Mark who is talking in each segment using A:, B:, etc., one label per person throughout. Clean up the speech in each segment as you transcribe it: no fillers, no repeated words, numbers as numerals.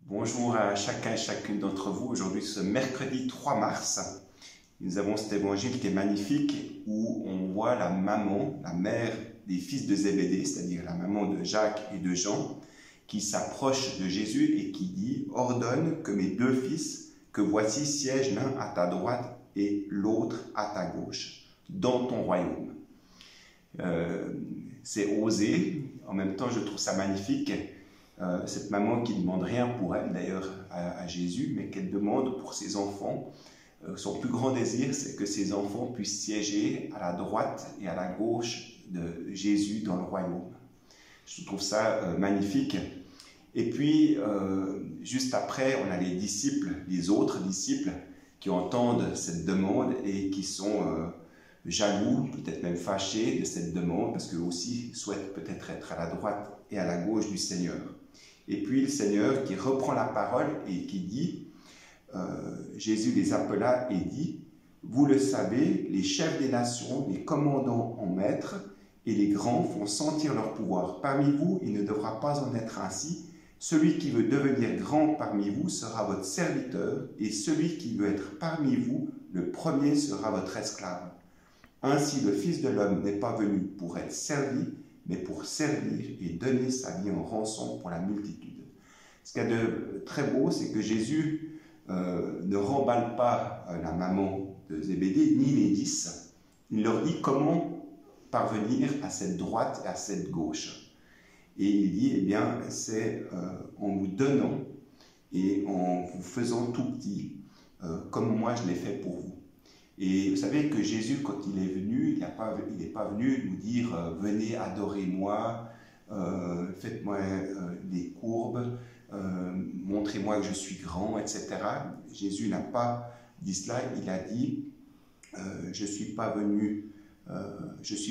A: Bonjour à chacun et chacune d'entre vous. Aujourd'hui, ce mercredi 3 mars, nous avons cet évangile qui est magnifique où on voit la maman, la mère des fils de Zébédée, c'est-à-dire la maman de Jacques et de Jean, qui s'approche de Jésus et qui dit « Ordonne que mes deux fils, que voici siègent l'un à ta droite et l'autre à ta gauche, dans ton royaume. » C'est osé, en même temps je trouve ça magnifique. Cette maman qui ne demande rien pour elle d'ailleurs à Jésus, mais qu'elle demande pour ses enfants. Son plus grand désir, c'est que ses enfants puissent siéger à la droite et à la gauche de Jésus dans le royaume. Je trouve ça magnifique. Et puis, juste après, on a les disciples, les autres disciples, qui entendent cette demande et qui sont jaloux, peut-être même fâchés de cette demande, parce qu'eux aussi souhaitent peut-être être à la droite et à la gauche du Seigneur. Et puis le Seigneur qui reprend la parole et qui dit, Jésus les appela et dit, « Vous le savez, les chefs des nations, les commandants en maître et les grands font sentir leur pouvoir. Parmi vous, il ne devra pas en être ainsi. Celui qui veut devenir grand parmi vous sera votre serviteur, et celui qui veut être parmi vous, le premier sera votre esclave. Ainsi le Fils de l'homme n'est pas venu pour être servi, mais pour servir et donner sa vie en rançon pour la multitude. » Ce qu'il y a de très beau, c'est que Jésus ne remballe pas la maman de Zébédée, ni les 10. Il leur dit comment parvenir à cette droite et à cette gauche. Et il dit, eh bien, c'est en vous donnant et en vous faisant tout petit, comme moi je l'ai fait pour vous. Et vous savez que Jésus, quand il est venu, il n'est pas venu nous dire « Venez, adorez-moi, faites-moi des courbes, montrez-moi que je suis grand, etc. » Jésus n'a pas dit cela, il a dit « Je suis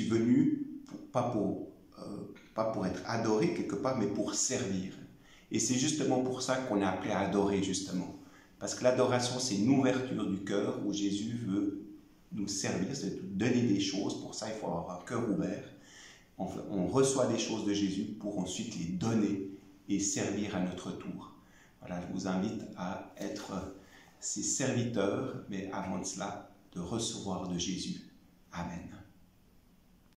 A: venu pas pour être adoré quelque part, mais pour servir. » Et c'est justement pour ça qu'on est appelé à adorer, justement. Parce que l'adoration, c'est une ouverture du cœur où Jésus veut nous servir, c'est nous donner des choses. Pour ça, il faut avoir un cœur ouvert. On reçoit des choses de Jésus pour ensuite les donner et servir à notre tour. Voilà, je vous invite à être ses serviteurs, mais avant de cela, de recevoir de Jésus. Amen.